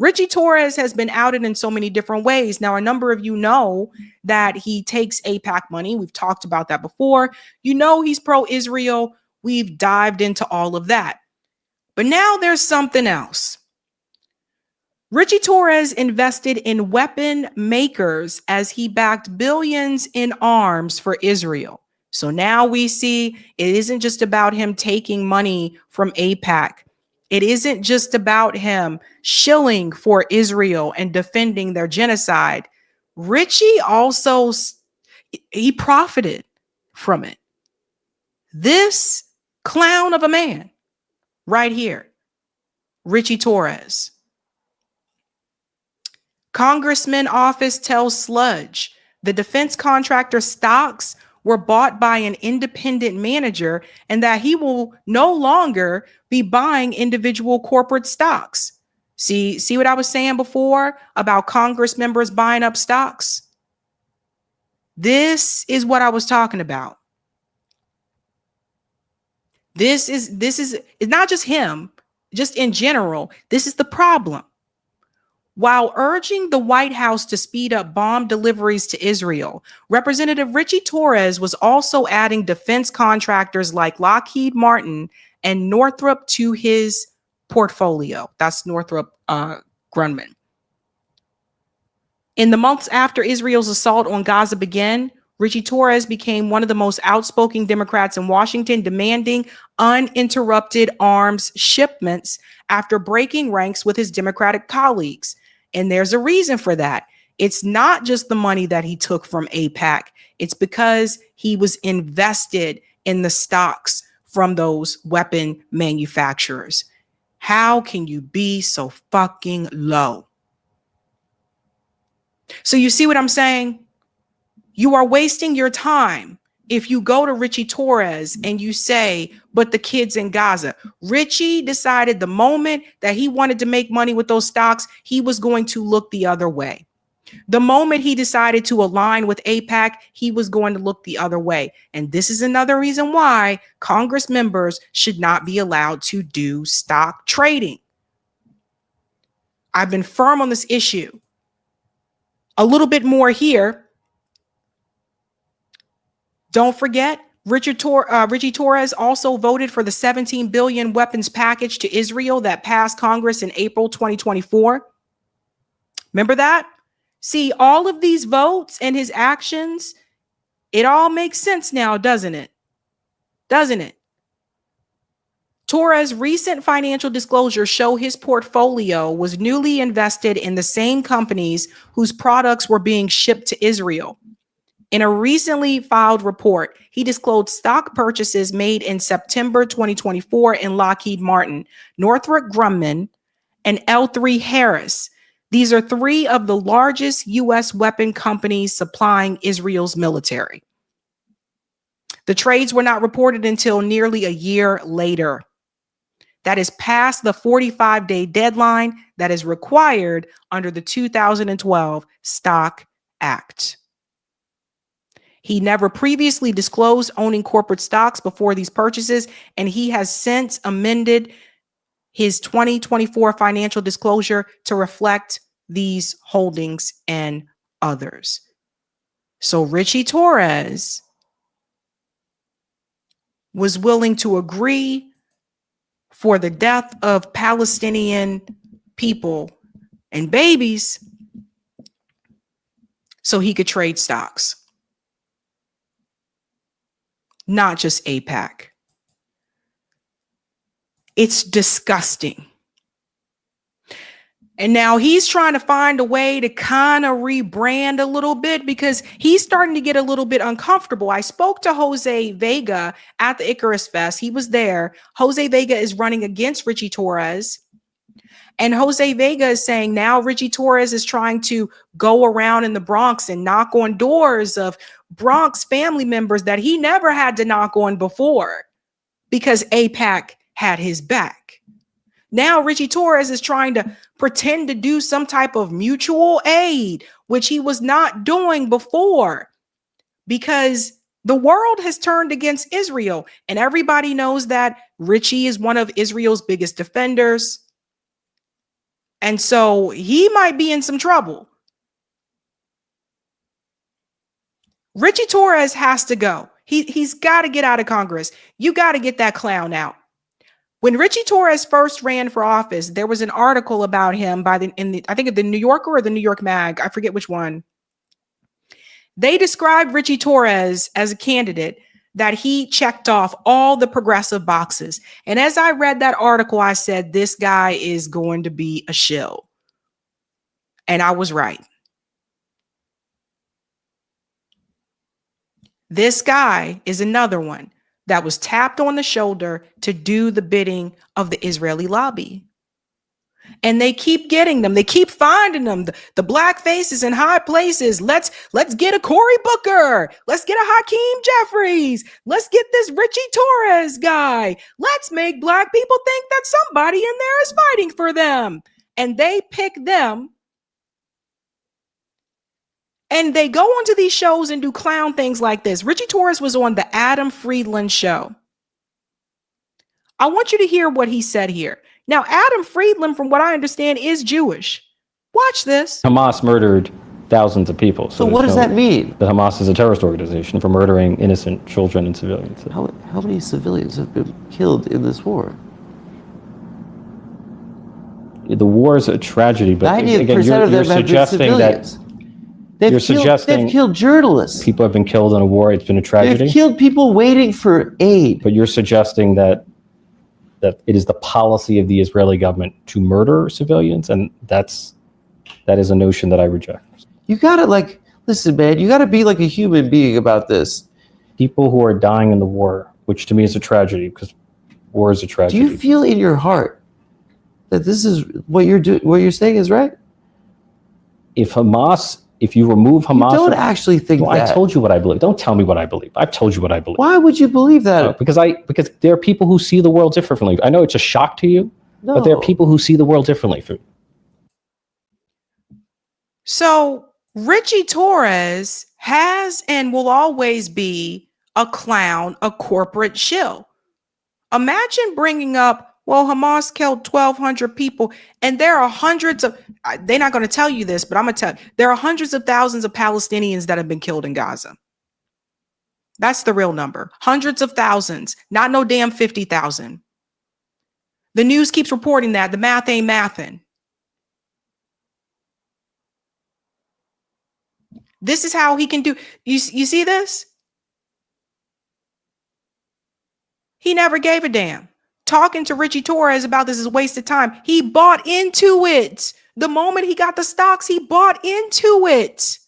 Ritchie Torres has been outed in so many different ways. Now, a number of you know that he takes AIPAC money. We've talked about that before. You know he's pro-Israel. We've dived into all of that. But now there's something else. Ritchie Torres invested in weapon makers as he backed billions in arms for Israel. So now we see it isn't just about him taking money from AIPAC. It isn't just about him shilling for Israel and defending their genocide. Ritchie also, he profited from it. This clown of a man right here, Ritchie Torres. Congressman office tells Sludge the defense contractor stocks were bought by an independent manager and that he will no longer be buying individual corporate stocks. See what I was saying before about Congress members buying up stocks? This is what I was talking about. This is it's not just him, just in general. This is the problem. While urging the White House to speed up bomb deliveries to Israel, Representative Ritchie Torres was also adding defense contractors like Lockheed Martin and Northrop to his portfolio. That's Northrop Grumman. In the months after Israel's assault on Gaza began, Ritchie Torres became one of the most outspoken Democrats in Washington, demanding uninterrupted arms shipments after breaking ranks with his Democratic colleagues. And there's a reason for that. It's not just the money that he took from AIPAC. It's because he was invested in the stocks from those weapon manufacturers. How can you be so fucking low? So you see what I'm saying? You are wasting your time if you go to Ritchie Torres and you say, but the kids in Gaza. Ritchie decided the moment that he wanted to make money with those stocks, he was going to look the other way. The moment he decided to align with AIPAC, he was going to look the other way. And this is another reason why Congress members should not be allowed to do stock trading. I've been firm on this issue. A little bit more here. Don't forget, Ritchie Torres also voted for the $17 billion weapons package to Israel that passed Congress in April 2024. Remember that? See, all of these votes and his actions, it all makes sense now, doesn't it? Doesn't it? Torres' recent financial disclosures show his portfolio was newly invested in the same companies whose products were being shipped to Israel. In a recently filed report, he disclosed stock purchases made in September 2024 in Lockheed Martin, Northrop Grumman, and L3 Harris. These are three of the largest U.S. weapon companies supplying Israel's military. The trades were not reported until nearly a year later. That is past the 45-day deadline that is required under the 2012 Stock Act. He never previously disclosed owning corporate stocks before these purchases, and he has since amended his 2024 financial disclosure to reflect these holdings and others. So Ritchie Torres was willing to agree for the death of Palestinian people and babies so he could trade stocks. Not just AIPAC. It's disgusting. And now he's trying to find a way to kind of rebrand a little bit because he's starting to get a little bit uncomfortable. I spoke to Jose Vega at the Icarus Fest. He was there. Jose Vega is running against Ritchie Torres. And Jose Vega is saying now Ritchie Torres is trying to go around in the Bronx and knock on doors of Bronx family members that he never had to knock on before because AIPAC had his back. Now Ritchie Torres is trying to pretend to do some type of mutual aid, which he was not doing before because the world has turned against Israel. And everybody knows that Ritchie is one of Israel's biggest defenders. And so he might be in some trouble. Ritchie Torres has to go. He's got to get out of Congress. You got to get that clown out. When Ritchie Torres first ran for office, there was an article about him I think the New Yorker or the New York Mag, I forget which one. They described Ritchie Torres as a candidate that he checked off all the progressive boxes. And as I read that article, I said, this guy is going to be a shill. And I was right. This guy is another one that was tapped on the shoulder to do the bidding of the Israeli lobby. And they keep getting them. They keep finding them. The black faces in high places. Let's get a Cory Booker. Let's get a Hakeem Jeffries. Let's get this Ritchie Torres guy. Let's make black people think that somebody in there is fighting for them. And they pick them. And they go onto these shows and do clown things like this. Ritchie Torres was on the Adam Friedland show. I want you to hear what he said here. Now, Adam Friedland, from what I understand, is Jewish. Watch this. Hamas murdered thousands of people. So what does that mean? That Hamas is a terrorist organization for murdering innocent children and civilians. How many civilians have been killed in this war? The war is a tragedy, but again, you're suggesting that They've killed journalists. People have been killed in a war. It's been a tragedy. They've killed people waiting for aid. But you're suggesting that it is the policy of the Israeli government to murder civilians, and that is a notion that I reject. You gotta listen, man. You gotta be like a human being about this. People who are dying in the war, which to me is a tragedy, because war is a tragedy. Do you feel in your heart that this is what you're doing? What you're saying is right? If you remove Hamas... You don't actually think that. I told you what I believe. Don't tell me what I believe. I've told you what I believe. Why would you believe that? Because there are people who see the world differently. I know it's a shock to you, but there are people who see the world differently. So Ritchie Torres has and will always be a clown, a corporate shill. Imagine bringing up, well, Hamas killed 1,200 people, and there are hundreds of, they're not going to tell you this, but I'm going to tell you, there are hundreds of thousands of Palestinians that have been killed in Gaza. That's the real number. Hundreds of thousands, not no damn 50,000. The news keeps reporting that. The math ain't mathin'. This is how he can do. You see this? He never gave a damn. Talking to Ritchie Torres about this is a waste of time. He bought into it. The moment he got the stocks, he bought into it.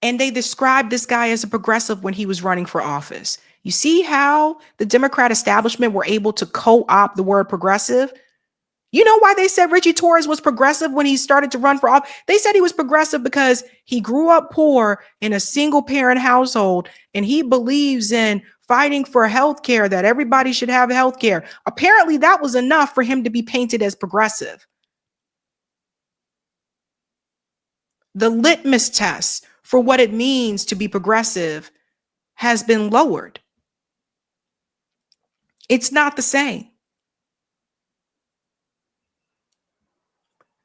And they described this guy as a progressive when he was running for office. You see how the Democrat establishment were able to co-opt the word progressive? You know why they said Ritchie Torres was progressive when he started to run for office? They said he was progressive because he grew up poor in a single parent household, and he believes in fighting for health care, that everybody should have health care. Apparently that was enough for him to be painted as progressive. The litmus test for what it means to be progressive has been lowered. It's not the same.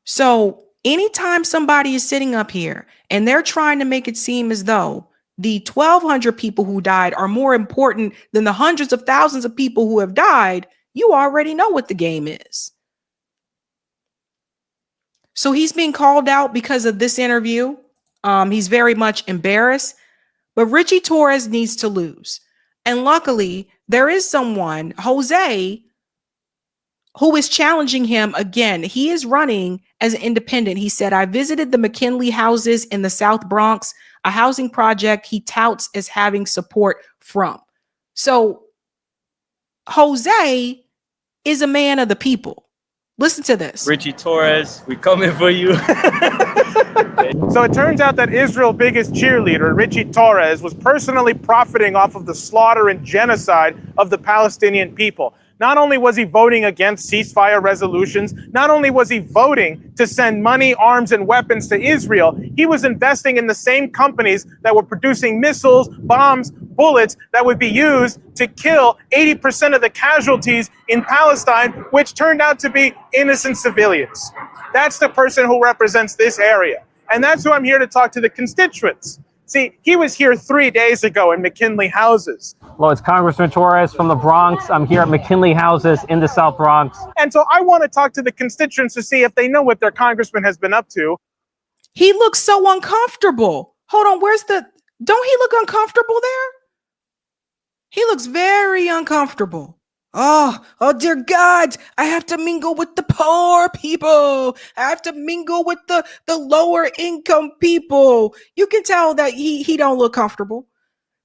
So anytime somebody is sitting up here and they're trying to make it seem as though the 1,200 people who died are more important than the hundreds of thousands of people who have died, you already know what the game is. So he's being called out because of this interview. He's very much embarrassed, but Ritchie Torres needs to lose. And luckily, there is someone, Jose, who is challenging him again. He is running as an independent. He said, I visited the McKinley houses in the South Bronx, a housing project he touts as having support from. So Jose is a man of the people. Listen to this. Ritchie Torres, we coming for you. So it turns out that Israel's biggest cheerleader, Ritchie Torres, was personally profiting off of the slaughter and genocide of the Palestinian people. Not only was he voting against ceasefire resolutions, not only was he voting to send money, arms, and weapons to Israel, he was investing in the same companies that were producing missiles, bombs, bullets that would be used to kill 80% of the casualties in Palestine, which turned out to be innocent civilians. That's the person who represents this area. And that's who I'm here to talk to the constituents. See, he was here 3 days ago in McKinley Houses. Hello, it's Congressman Torres from the Bronx. I'm here at McKinley Houses in the South Bronx. And so I want to talk to the constituents to see if they know what their congressman has been up to. He looks so uncomfortable. Hold on, don't he look uncomfortable there? He looks very uncomfortable. Oh dear God, I have to mingle with the poor people. I have to mingle with the lower income people. You can tell that he don't look comfortable.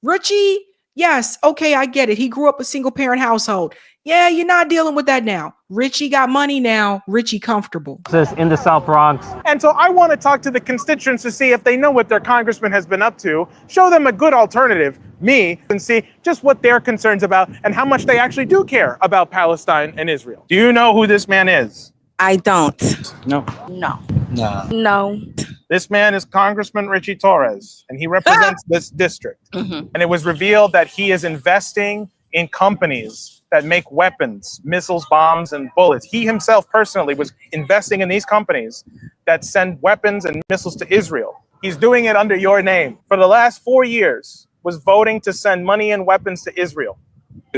Ritchie, yes, okay, I get it. He grew up a single parent household. Yeah, you're not dealing with that now. Ritchie got money now. Ritchie comfortable. In the South Bronx. And so I want to talk to the constituents to see if they know what their congressman has been up to, show them a good alternative, me, and see just what their concerns about and how much they actually do care about Palestine and Israel. Do you know who this man is? I don't. No. No. Nah. No. This man is Congressman Ritchie Torres, and he represents this district. Mm-hmm. And it was revealed that he is investing in companies that make weapons, missiles, bombs, and bullets. He himself personally was investing in these companies that send weapons and missiles to Israel. He's doing it under your name. For the last 4 years, was voting to send money and weapons to Israel.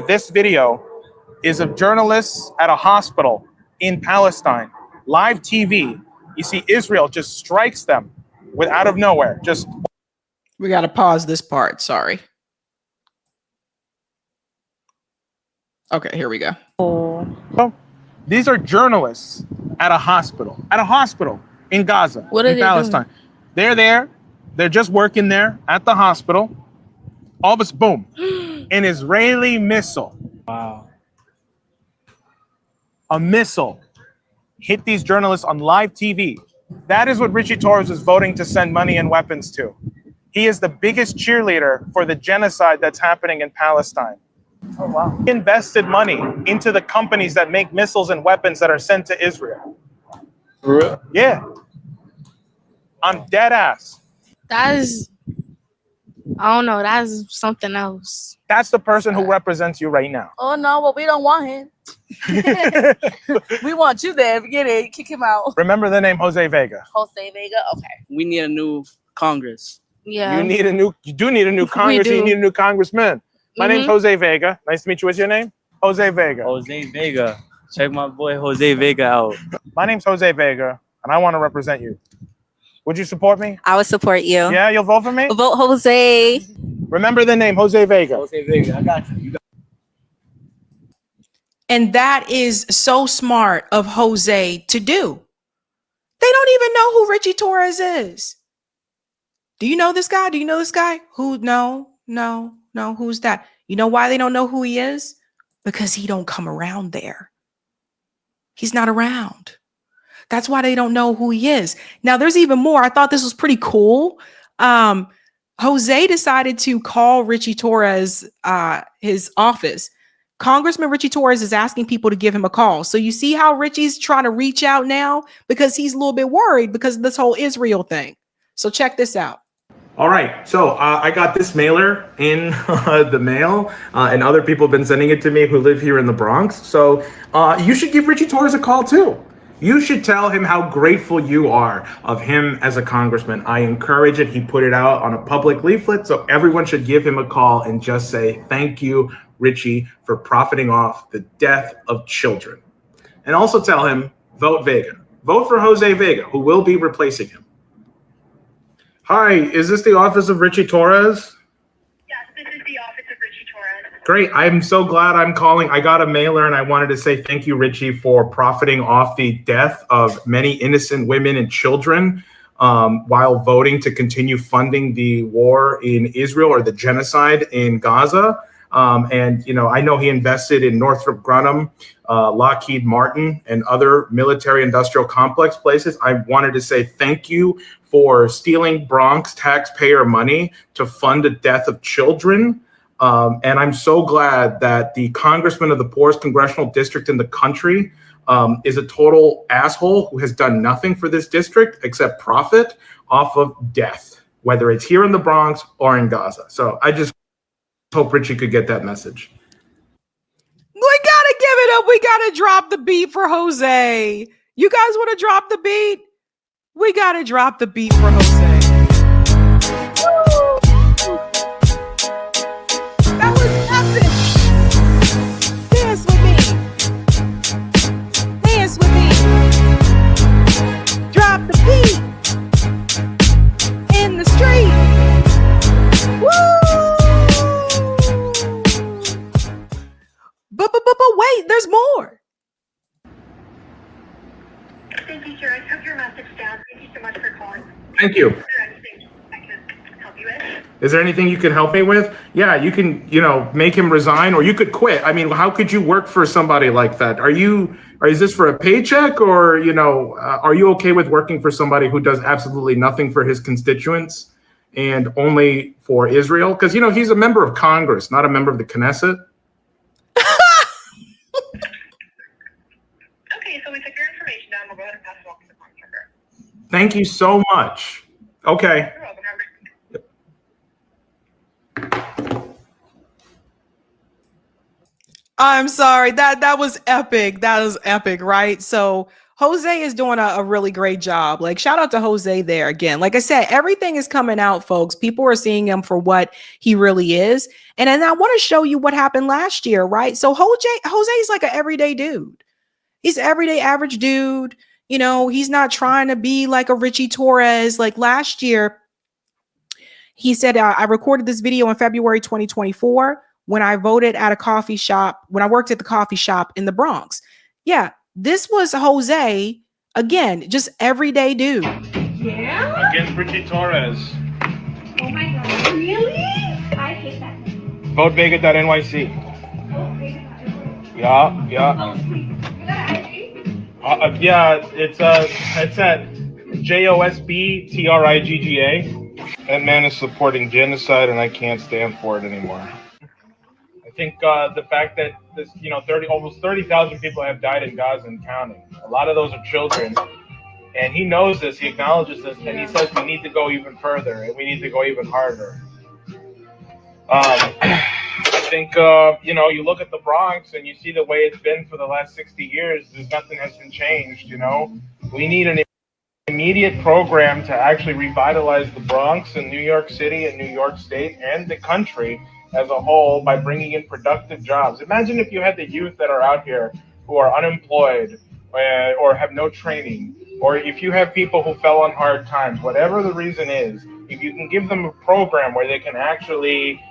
This video is of journalists at a hospital in Palestine, live TV. You see Israel just strikes them out of nowhere. We got to pause this part. Sorry. Okay, here we go. Well, these are journalists at a hospital in Gaza, What are in they Palestine. doing? They're there. They're just working there at the hospital. All of a sudden, boom, an Israeli missile. Wow. A missile hit these journalists on live TV. That is what Ritchie Torres is voting to send money and weapons to. He is the biggest cheerleader for the genocide that's happening in Palestine. Oh, wow. He invested money into the companies that make missiles and weapons that are sent to Israel. For real? Yeah. I'm dead ass. That is, I don't know. That's something else. That's the person who represents you right now. Oh no, well we don't want him. We want you there. Get it, kick him out. Remember the name Jose Vega. Jose Vega. Okay. We need a new Congress. Yeah. You do need a new Congress. You do. need a new congressman. My name's Jose Vega. Nice to meet you. What's your name? Jose Vega. Jose Vega. Check my boy Jose Vega out. My name's Jose Vega, and I want to represent you. Would you support me? I would support you. Yeah, you'll vote for me? Vote Jose. Remember the name Jose Vega. Jose Vega, I got you. And that is so smart of Jose to do. They don't even know who Ritchie Torres is. Do you know this guy? Do you know this guy? Who? No. Who's that? You know why they don't know who he is? Because he don't come around there. He's not around. That's why they don't know who he is. Now, there's even more. I thought this was pretty cool. Jose decided to call Ritchie Torres his office. Congressman Ritchie Torres is asking people to give him a call. So you see how Ritchie's trying to reach out now because he's a little bit worried because of this whole Israel thing. So check this out. All right, so I got this mailer in the mail, and other people have been sending it to me who live here in the Bronx. So you should give Ritchie Torres a call too. You should tell him how grateful you are of him as a congressman. I encourage it. He put it out on a public leaflet, so everyone should give him a call and just say, thank you, Ritchie, for profiting off the death of children. And also tell him, vote Vega. Vote for Jose Vega, who will be replacing him. Hi, is this the office of Ritchie Torres? Yes, this is the office of Ritchie Torres. Great. I'm so glad I'm calling. I got a mailer and I wanted to say thank you, Ritchie, for profiting off the death of many innocent women and children while voting to continue funding the war in Israel or the genocide in Gaza. And, you know, I know he invested in Northrop Grumman, Lockheed Martin, and other military industrial complex places. I wanted to say thank you for stealing Bronx taxpayer money to fund the death of children. And I'm so glad that the congressman of the poorest congressional district in the country is a total asshole who has done nothing for this district except profit off of death, whether it's here in the Bronx or in Gaza. So I just hope Ritchie could get that message. We gotta give it up. We gotta drop the beat for Jose. You guys want to drop the beat? We gotta drop the beat for Jose. Woo! That was epic. Dance with me. Dance with me. Drop the beat in the street. Woo! But wait, there's more. Thank you, sir. I took your message down. Thank you so much for calling. Thank you. Is there anything I can help you with? Is there anything you can help me with? Yeah, you can, make him resign, or you could quit. I mean, how could you work for somebody like that? Is this for a paycheck, or, are you okay with working for somebody who does absolutely nothing for his constituents and only for Israel? Because, he's a member of Congress, not a member of the Knesset. Okay, so we took your information down. We'll go ahead and pass it off to the contractor. Thank you so much. Okay. You're welcome. I'm sorry. That was epic. That was epic, right? So Jose is doing a really great job. Like, shout out to Jose there again. Like I said, everything is coming out, folks. People are seeing him for what he really is. And then I want to show you what happened last year, right? So Jose is like an everyday dude. He's an everyday average dude. He's not trying to be like a Ritchie Torres. Like last year, he said, I recorded this video in February 2024 when I voted at a coffee shop, when I worked at the coffee shop in the Bronx. Yeah, this was Jose, again, just everyday dude. Yeah? Against Ritchie Torres. Oh my God. Really? I hate that. VoteVega.nyc. Yeah. Yeah, it's at JOSBTRIGGA. That man is supporting genocide, and I can't stand for it anymore. I think the fact that this, almost 30,000 people have died in Gaza and counting. A lot of those are children, and he knows this. He acknowledges this, and he says we need to go even further, and we need to go even harder. I think, you look at the Bronx and you see the way it's been for the last 60 years. There's nothing has been changed, We need an immediate program to actually revitalize the Bronx and New York City and New York State and the country as a whole by bringing in productive jobs. Imagine if you had the youth that are out here who are unemployed or have no training, or if you have people who fell on hard times, whatever the reason is, if you can give them a program where they can actually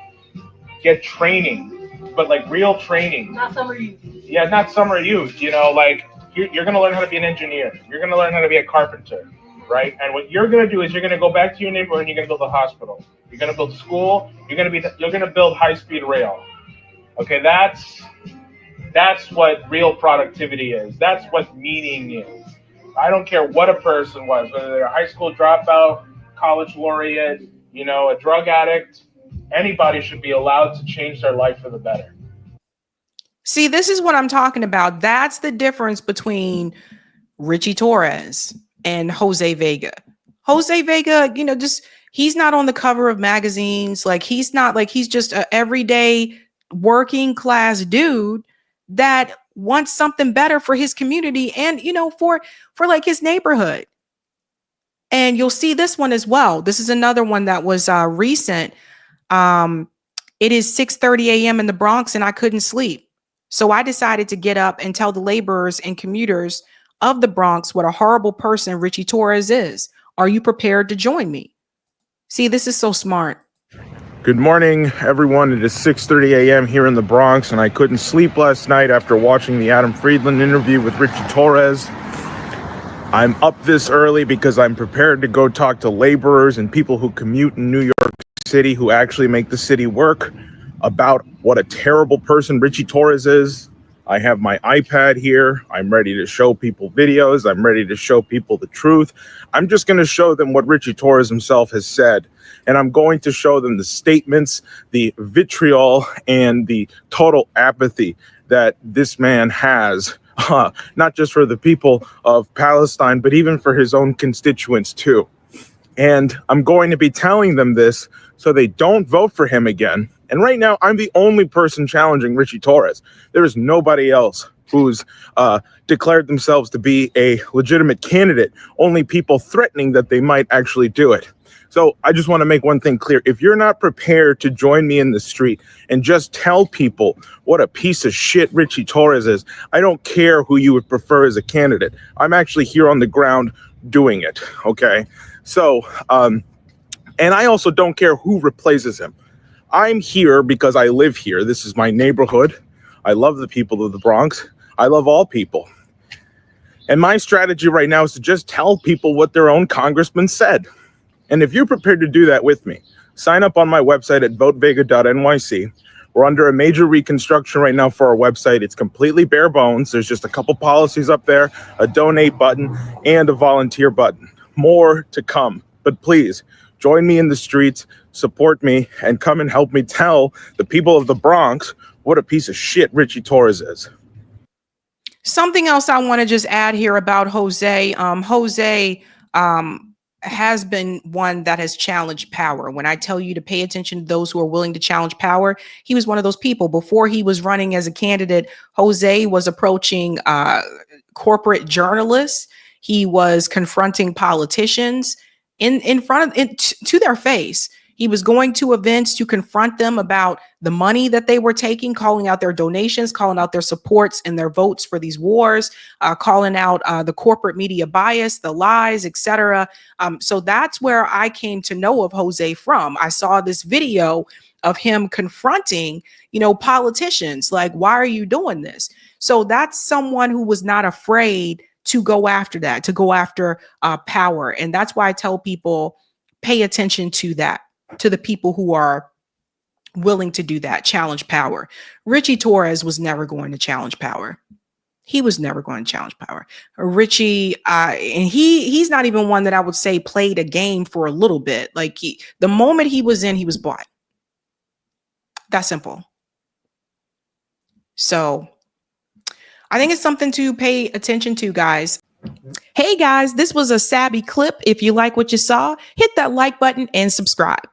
get training, but like real training. Not summer youth. Yeah, not summer youth. You're going to learn how to be an engineer. You're going to learn how to be a carpenter, right? And what you're going to do is you're going to go back to your neighborhood and you're going to build a hospital. You're going to build a school. You're going to build high-speed rail. Okay, that's what real productivity is. That's what meaning is. I don't care what a person was, whether they're a high school dropout, college laureate, a drug addict. Anybody should be allowed to change their life for the better. See, this is what I'm talking about. That's the difference between Ritchie Torres and Jose Vega. Jose Vega, he's not on the cover of magazines. Like, he's just an everyday working class dude that wants something better for his community and, for like his neighborhood. And you'll see this one as well. This is another one that was recent. It is 6:30 a.m. in the Bronx and I couldn't sleep. So I decided to get up and tell the laborers and commuters of the Bronx what a horrible person Ritchie Torres is. Are you prepared to join me? See, this is so smart. Good morning, everyone. It is 6:30 a.m. here in the Bronx, and I couldn't sleep last night after watching the Adam Friedland interview with Ritchie Torres. I'm up this early because I'm prepared to go talk to laborers and people who commute in New York City who actually make the city work about what a terrible person Ritchie Torres is. I have my iPad here. I'm ready to show people videos. I'm ready to show people the truth. I'm just going to show them what Ritchie Torres himself has said. And I'm going to show them the statements, the vitriol, and the total apathy that this man has, not just for the people of Palestine, but even for his own constituents too. And I'm going to be telling them this so they don't vote for him again. And right now, I'm the only person challenging Ritchie Torres. There is nobody else who's declared themselves to be a legitimate candidate, only people threatening that they might actually do it. So I just want to make one thing clear. If you're not prepared to join me in the street and just tell people what a piece of shit Ritchie Torres is, I don't care who you would prefer as a candidate. I'm actually here on the ground doing it, okay? So, and I also don't care who replaces him. I'm here because I live here. This is my neighborhood. I love the people of the Bronx. I love all people. And my strategy right now is to just tell people what their own congressman said. And if you're prepared to do that with me, sign up on my website at votevega.nyc. We're under a major reconstruction right now for our website. It's completely bare bones. There's just a couple policies up there, a donate button, and a volunteer button. More to come. But please, join me in the streets, support me, and come and help me tell the people of the Bronx what a piece of shit Ritchie Torres is. Something else I want to just add here about Jose. Jose has been one that has challenged power. When I tell you to pay attention to those who are willing to challenge power, he was one of those people. Before he was running as a candidate, Jose was approaching corporate journalists. He was confronting politicians in front of to their face. He was going to events to confront them about the money that they were taking, calling out their donations, calling out their supports and their votes for these wars, calling out the corporate media bias, the lies, etc. So that's where I came to know of Jose from. I saw this video of him confronting, politicians like, why are you doing this? So that's someone who was not afraid to go after that, to go after power. And that's why I tell people, pay attention to that, to the people who are willing to do that, challenge power. Ritchie Torres was never going to challenge power. He was never going to challenge power. Ritchie, and he's not even one that I would say played a game for a little bit. Like the moment he was in, he was bought. That simple. So I think it's something to pay attention to, guys. Hey guys, this was a Sabby clip. If you like what you saw, hit that like button and subscribe.